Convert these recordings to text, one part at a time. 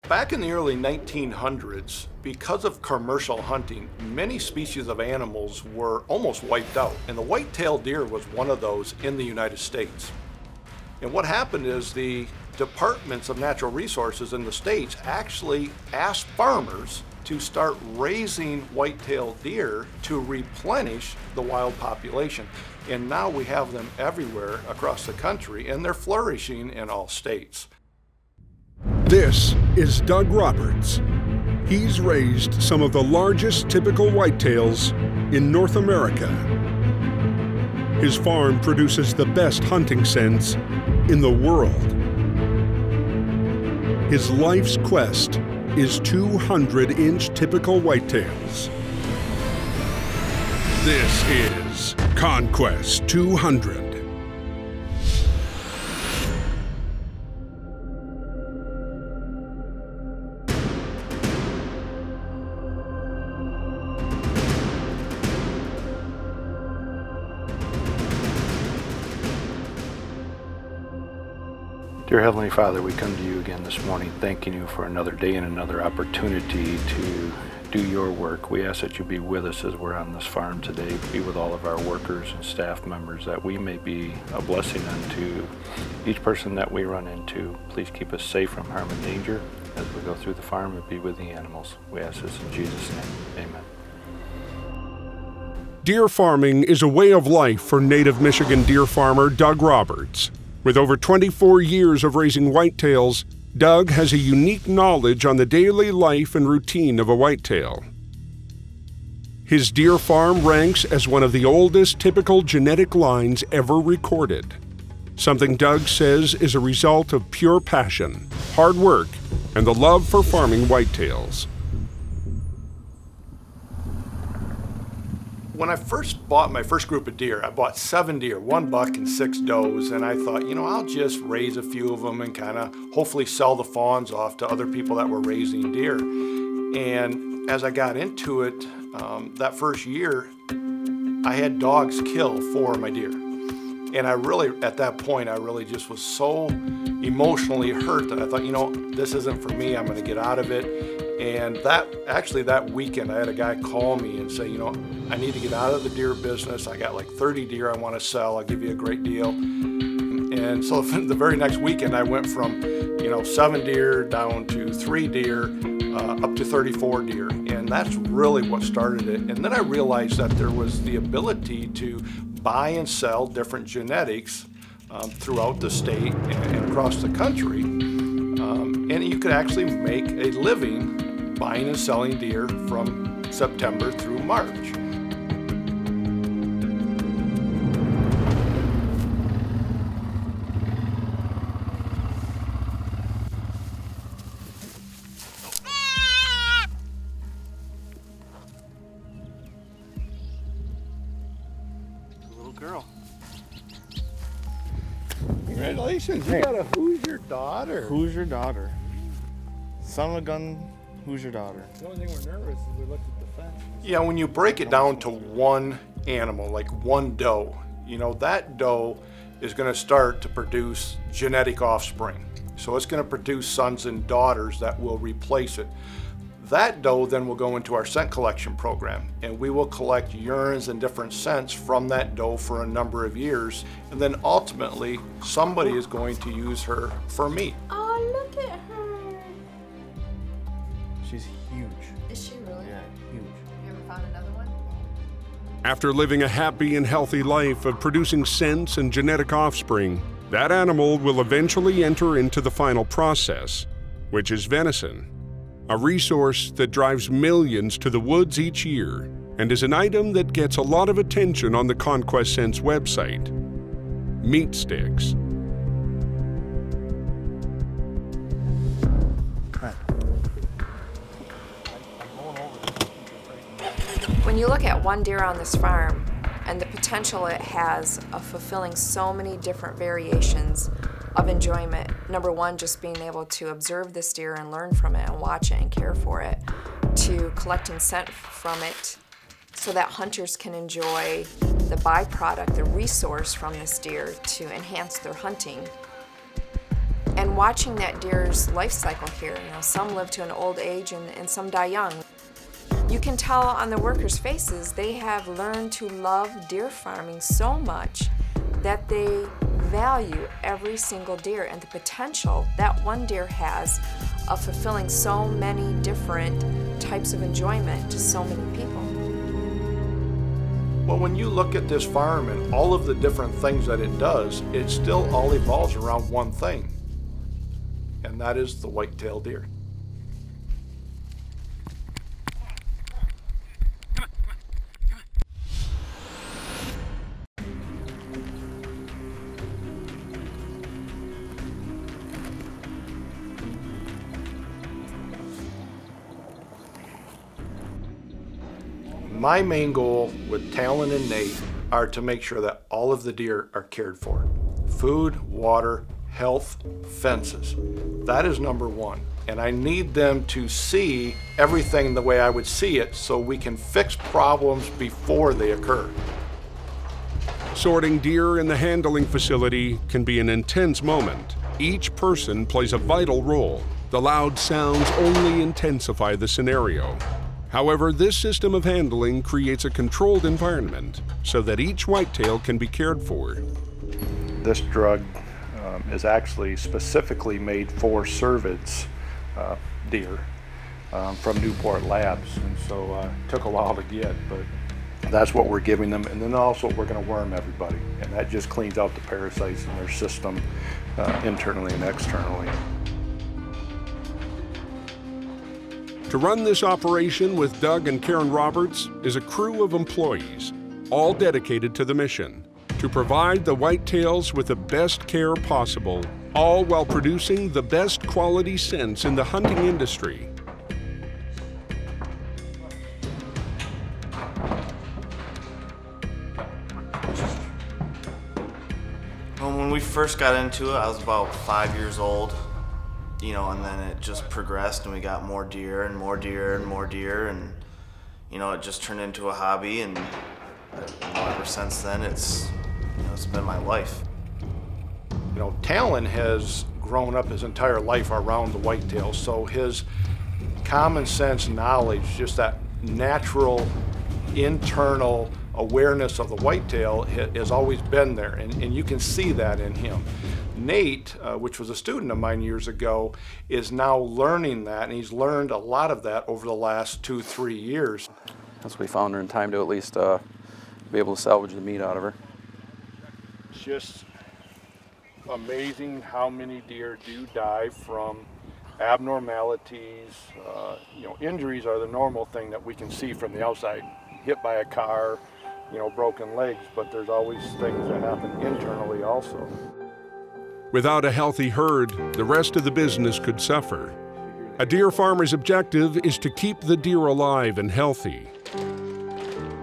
Back in the early 1900s, because of commercial hunting, many species of animals were almost wiped out, and the white-tailed deer was one of those in the United States. And what happened is the departments of natural resources in the states actually asked farmers to start raising white-tailed deer to replenish the wild population. And now we have them everywhere across the country, and they're flourishing in all states. This is Doug Roberts. He's raised some of the largest typical whitetails in North America. His farm produces the best hunting scents in the world. His life's quest is 200-inch typical whitetails. This is ConQuest 200. Dear Heavenly Father, we come to you again this morning, thanking you for another day and another opportunity to do your work. We ask that you be with us as we're on this farm today. Be with all of our workers and staff members, that we may be a blessing unto each person that we run into. Please keep us safe from harm and danger as we go through the farm, and be with the animals. We ask this in Jesus' name. Amen. Deer farming is a way of life for native Michigan deer farmer Doug Roberts. With over 24 years of raising whitetails, Doug has a unique knowledge on the daily life and routine of a whitetail. His deer farm ranks as one of the oldest typical genetic lines ever recorded, something Doug says is a result of pure passion, hard work, and the love for farming whitetails. When I first bought my first group of deer, I bought 7 deer, 1 buck and 6 does, and I thought, you know, I'll just raise a few of them and kind of hopefully sell the fawns off to other people that were raising deer. And as I got into it, that first year, I had dogs kill 4 of my deer. And I really, at that point, I really just was so emotionally hurt that I thought, you know, this isn't for me, I'm gonna get out of it. And that weekend, I had a guy call me and say, you know, I need to get out of the deer business. I got like 30 deer I want to sell. I'll give you a great deal. And so the very next weekend, I went from, you know, 7 deer down to 3 deer, up to 34 deer. And that's really what started it. And then I realized that there was the ability to buy and sell different genetics throughout the state and across the country. And you could actually make a living buying and selling deer from September through March. Little girl. Congratulations, you got a Who's Your Daughter? Who's your daughter? Son of a gun, who's your daughter? The only thing we're nervous is we looked at the fence. Yeah, when you break it down to one animal, like one doe, you know, that doe is going to start to produce genetic offspring. So it's going to produce sons and daughters that will replace it. That doe then will go into our scent collection program, and we will collect urines and different scents from that doe for a number of years, and then ultimately somebody is going to use her for meat. Oh, look at her. She's huge. Is she really? Yeah, huge. You ever found another one? After living a happy and healthy life of producing scents and genetic offspring, that animal will eventually enter into the final process, which is venison, a resource that drives millions to the woods each year and is an item that gets a lot of attention on the ConQuest Scents website. Meat sticks. When you look at one deer on this farm and the potential it has of fulfilling so many different variations of enjoyment, number one, just being able to observe this deer and learn from it and watch it and care for it, to collecting scent from it so that hunters can enjoy the byproduct, the resource from this deer to enhance their hunting. And watching that deer's life cycle here, some live to an old age and some die young. You can tell on the workers' faces they have learned to love deer farming so much that they value every single deer and the potential that one deer has of fulfilling so many different types of enjoyment to so many people. Well, when you look at this farm and all of the different things that it does, it still all evolves around one thing, and that is the whitetail deer. My main goal with Talon and Nate are to make sure that all of the deer are cared for. Food, water, health, fences. That is number one. And I need them to see everything the way I would see it so we can fix problems before they occur. Sorting deer in the handling facility can be an intense moment. Each person plays a vital role. The loud sounds only intensify the scenario. However, this system of handling creates a controlled environment so that each whitetail can be cared for. This drug is actually specifically made for cervids deer from Newport Labs, and so it took a while to get, but that's what we're giving them. And then also we're going to worm everybody, and that just cleans out the parasites in their system internally and externally. To run this operation with Doug and Karen Roberts is a crew of employees, all dedicated to the mission, to provide the whitetails with the best care possible, all while producing the best quality scents in the hunting industry. Well, when we first got into it, I was about 5 years old. And then it just progressed and we got more deer and more deer and more deer, and it just turned into a hobby, and ever since then it's been my life. Talon has grown up his entire life around the whitetail, so his common sense knowledge, just that natural internal awareness of the whitetail has always been there, and you can see that in him. Nate, which was a student of mine years ago, is now learning that, and he's learned a lot of that over the last 2-3 years. That's what we found her in time to at least be able to salvage the meat out of her. It's just amazing how many deer do die from abnormalities. Injuries are the normal thing that we can see from the outside. Hit by a car, broken legs, but there's always things that happen internally also. Without a healthy herd, the rest of the business could suffer. A deer farmer's objective is to keep the deer alive and healthy.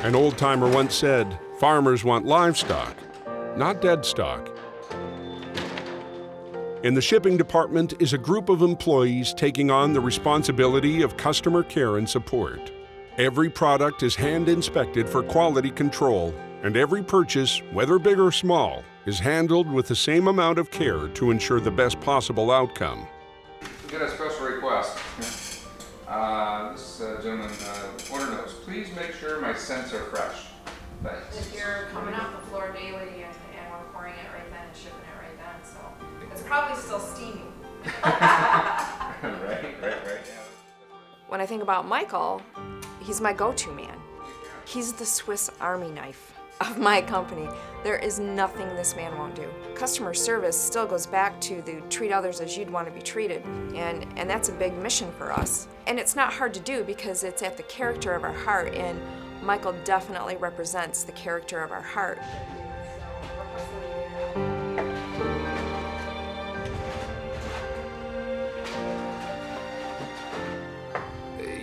An old-timer once said, farmers want livestock, not dead stock. In the shipping department is a group of employees taking on the responsibility of customer care and support. Every product is hand-inspected for quality control, and every purchase, whether big or small, is handled with the same amount of care to ensure the best possible outcome. We got a special request. This gentleman order notes, please make sure my scents are fresh. Thanks. If you're coming off the floor daily and we're pouring it right then and shipping it right then, so it's probably still steaming. Right. Yeah. When I think about Michael, he's my go-to man. He's the Swiss Army knife of my company. There is nothing this man won't do. Customer service still goes back to the treat others as you'd want to be treated, and that's a big mission for us. And it's not hard to do because it's at the character of our heart, and Michael definitely represents the character of our heart.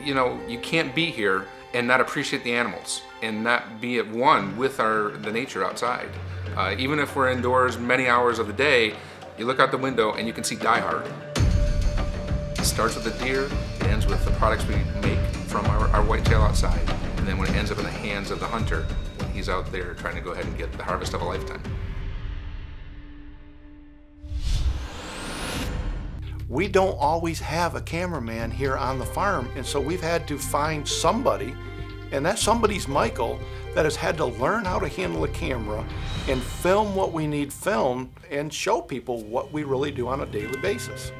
You can't be here and not appreciate the animals and not be at one with the nature outside. Even if we're indoors many hours of the day, you look out the window and you can see Die Hard. It starts with the deer, it ends with the products we make from our whitetail outside, and then when it ends up in the hands of the hunter, when he's out there trying to go ahead and get the harvest of a lifetime. we don't always have a cameraman here on the farm, and so we've had to find somebody, and that somebody's Michael, that has had to learn how to handle a camera and film what we need filmed and show people what we really do on a daily basis.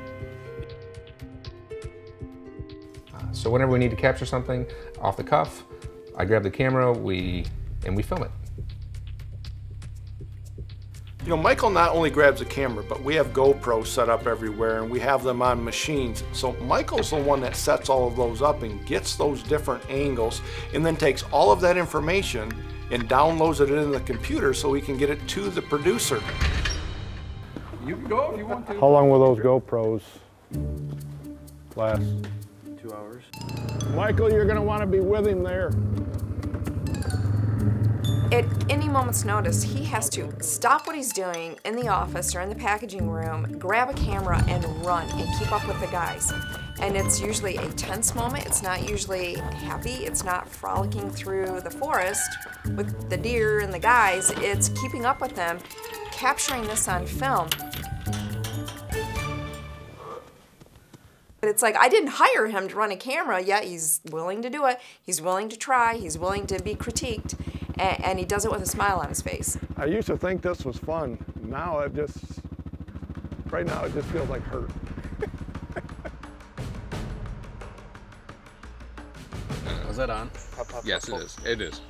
So whenever we need to capture something off the cuff, I grab the camera, and we film it. You know, Michael not only grabs a camera, but we have GoPros set up everywhere and we have them on machines. So Michael's the one that sets all of those up and gets those different angles and then takes all of that information and downloads it into the computer so we can get it to the producer. You can go if you want to. How long will those GoPros last? 2 hours. Michael, you're gonna want to be with him there. At any moment's notice, he has to stop what he's doing in the office or in the packaging room, grab a camera and run and keep up with the guys. And it's usually a tense moment. It's not usually happy. It's not frolicking through the forest with the deer and the guys. It's keeping up with them, capturing this on film. But it's like, I didn't hire him to run a camera, yet he's willing to do it. He's willing to try. He's willing to be critiqued. And he does it with a smile on his face. I used to think this was fun. Now right now it just feels like hurt. Was that on? Yes, it is. It is.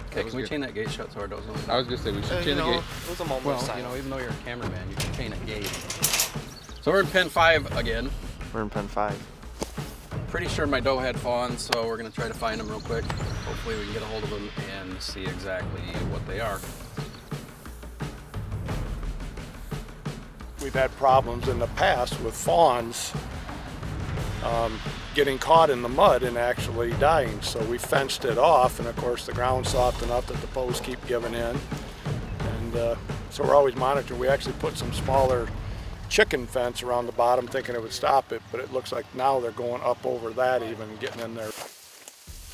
Okay, can we chain that gate shut so our doors don't? I was gonna say we should chain the gate. It was a moment of Well, silence. you know, even though you're a cameraman, you can chain a gate. So we're in pen 5 again. We're in pen 5. Pretty sure my doe had fawns, so we're gonna try to find them real quick. Hopefully we can get a hold of them and see exactly what they are. We've had problems in the past with fawns getting caught in the mud and actually dying. So we fenced it off, and of course the ground's soft enough that the posts keep giving in. And so we're always monitoring. We actually put some smaller chicken fence around the bottom thinking it would stop it, but it looks like now they're going up over that even, getting in there.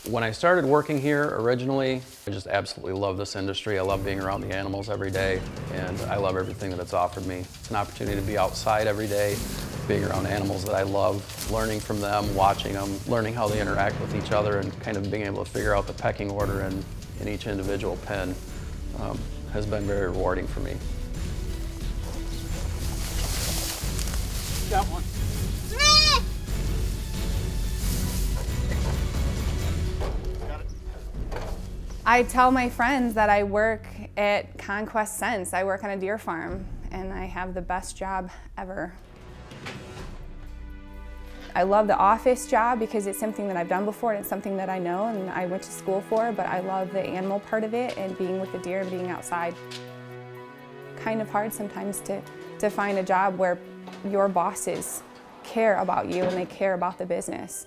When I started working here originally, I just absolutely love this industry. I love being around the animals every day, and I love everything that it's offered me. It's an opportunity to be outside every day, being around animals that I love, learning from them, watching them, learning how they interact with each other, and kind of being able to figure out the pecking order in each individual pen has been very rewarding for me. Got one. I tell my friends that I work at ConQuest Sense. I work on a deer farm, and I have the best job ever. I love the office job because it's something that I've done before and it's something that I know and I went to school for, but I love the animal part of it and being with the deer and being outside. Kind of hard sometimes to find a job where your bosses care about you and they care about the business.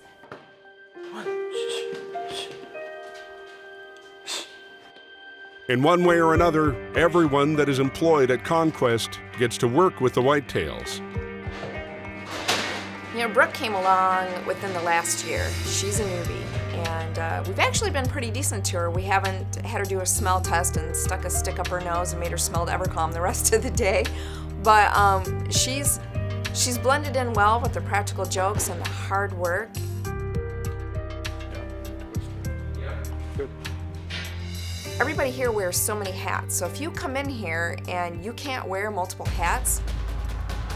In one way or another, everyone that is employed at ConQuest gets to work with the Whitetails. You know, Brooke came along within the last year. She's a newbie, and we've actually been pretty decent to her. We haven't had her do a smell test and stuck a stick up her nose and made her smell Evercalm the rest of the day. But she's blended in well with the practical jokes and the hard work. Everybody here wears so many hats, so if you come in here and you can't wear multiple hats,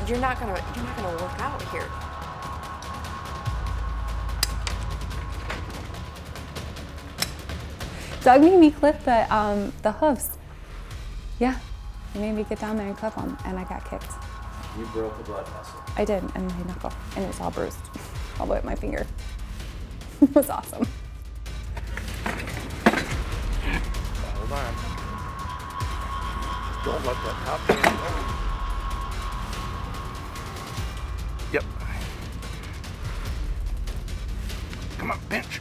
you're not gonna work out here. Doug made me clip the hooves. Yeah, he made me get down there and clip them, and I got kicked. You broke the blood vessel. I did, and my knuckle, and it was all bruised, all the way up my finger. It was awesome. Hold on. Don't let that top down. Yep. Come on, bench.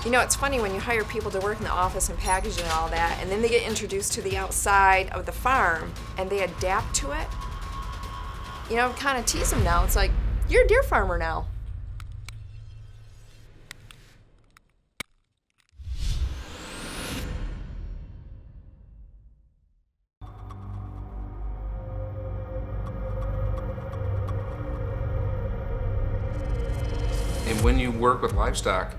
You know, it's funny when you hire people to work in the office and packaging and all that, and then they get introduced to the outside of the farm and they adapt to it. You know, kind of tease them now. It's like, you're a deer farmer now. work with livestock,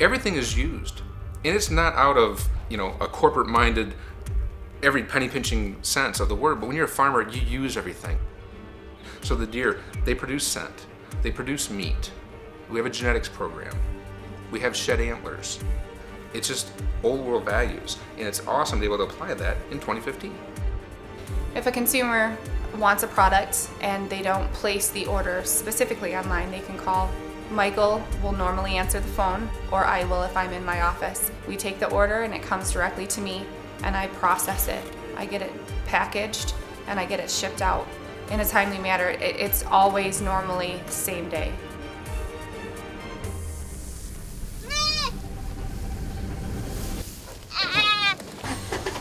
everything is used. And it's not out of, you know, a corporate-minded, every penny-pinching sense of the word, but when you're a farmer, you use everything. So the deer, they produce scent, they produce meat. We have a genetics program. We have shed antlers. It's just old world values, and it's awesome to be able to apply that in 2015. If a consumer wants a product and they don't place the order specifically online, they can call. Michael will normally answer the phone, or I will if I'm in my office. We take the order and it comes directly to me, and I process it. I get it packaged and I get it shipped out in a timely manner. It's always normally same day.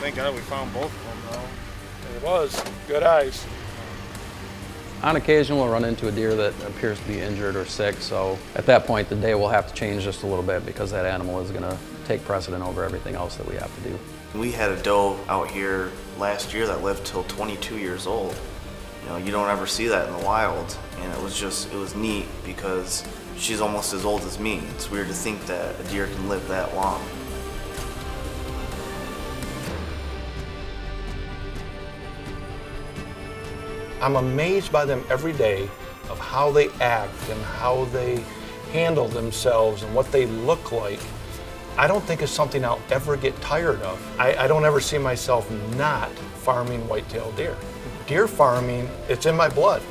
Thank God we found both of them, though. It was good eyes. On occasion, we'll run into a deer that appears to be injured or sick, so at that point, the day will have to change just a little bit because that animal is going to take precedent over everything else that we have to do. We had a doe out here last year that lived till 22 years old. You know, you don't ever see that in the wild, and it was neat because she's almost as old as me. It's weird to think that a deer can live that long. I'm amazed by them every day of how they act and how they handle themselves and what they look like. I don't think it's something I'll ever get tired of. I don't ever see myself not farming whitetail deer. Deer farming, it's in my blood.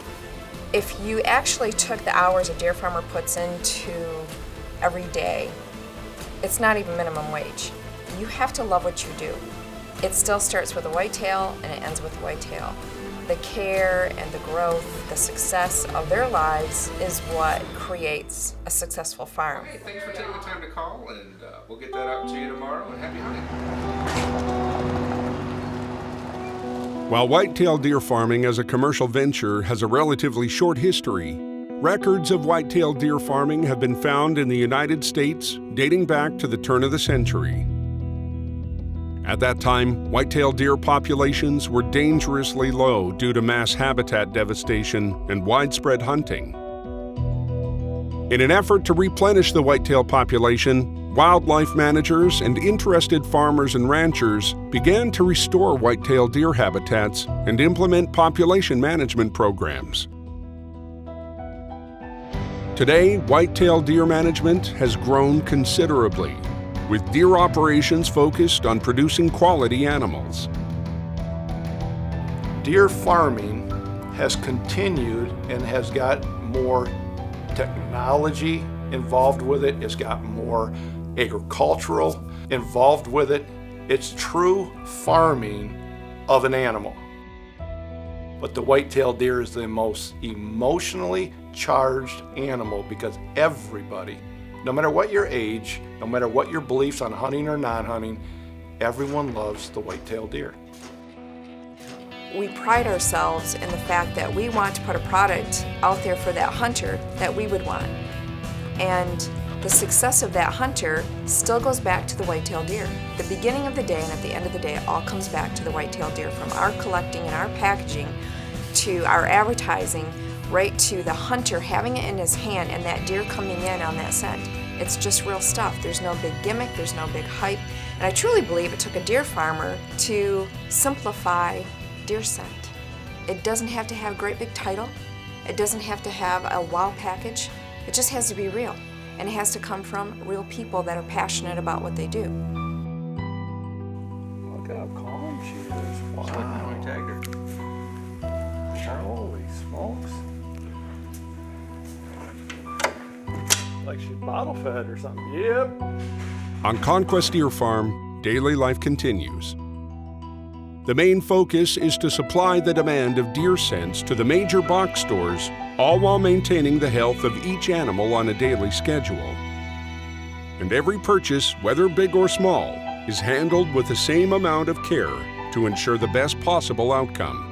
If you actually took the hours a deer farmer puts into every day, it's not even minimum wage. You have to love what you do. It still starts with a whitetail and it ends with a whitetail. The care and the growth, the success of their lives is what creates a successful farm. Okay, thanks for taking the time to call, and we'll get that out to you tomorrow, and happy hunting. While whitetail deer farming as a commercial venture has a relatively short history, records of whitetail deer farming have been found in the United States dating back to the turn of the century. At that time, whitetail deer populations were dangerously low due to mass habitat devastation and widespread hunting. In an effort to replenish the whitetail population, wildlife managers and interested farmers and ranchers began to restore whitetail deer habitats and implement population management programs. Today, whitetail deer management has grown considerably, with deer operations focused on producing quality animals. Deer farming has continued and has got more technology involved with it. It's got more agricultural involved with it. It's true farming of an animal. But the whitetail deer is the most emotionally charged animal because everybody, no matter what your age, no matter what your beliefs on hunting or non-hunting, everyone loves the whitetail deer. We pride ourselves in the fact that we want to put a product out there for that hunter that we would want. And the success of that hunter still goes back to the whitetail deer. The beginning of the day and at the end of the day, it all comes back to the whitetail deer, from our collecting and our packaging to our advertising, right to the hunter having it in his hand and that deer coming in on that scent. It's just real stuff. There's no big gimmick, there's no big hype. And I truly believe it took a deer farmer to simplify deer scent. It doesn't have to have a great big title. It doesn't have to have a wow package. It just has to be real. And it has to come from real people that are passionate about what they do. Look at how calm she is. Wow. Holy smokes. Like she's bottle fed or something. Yep. On ConQuest Deer Farm, daily life continues. The main focus is to supply the demand of deer scents to the major box stores, all while maintaining the health of each animal on a daily schedule. And every purchase, whether big or small, is handled with the same amount of care to ensure the best possible outcome.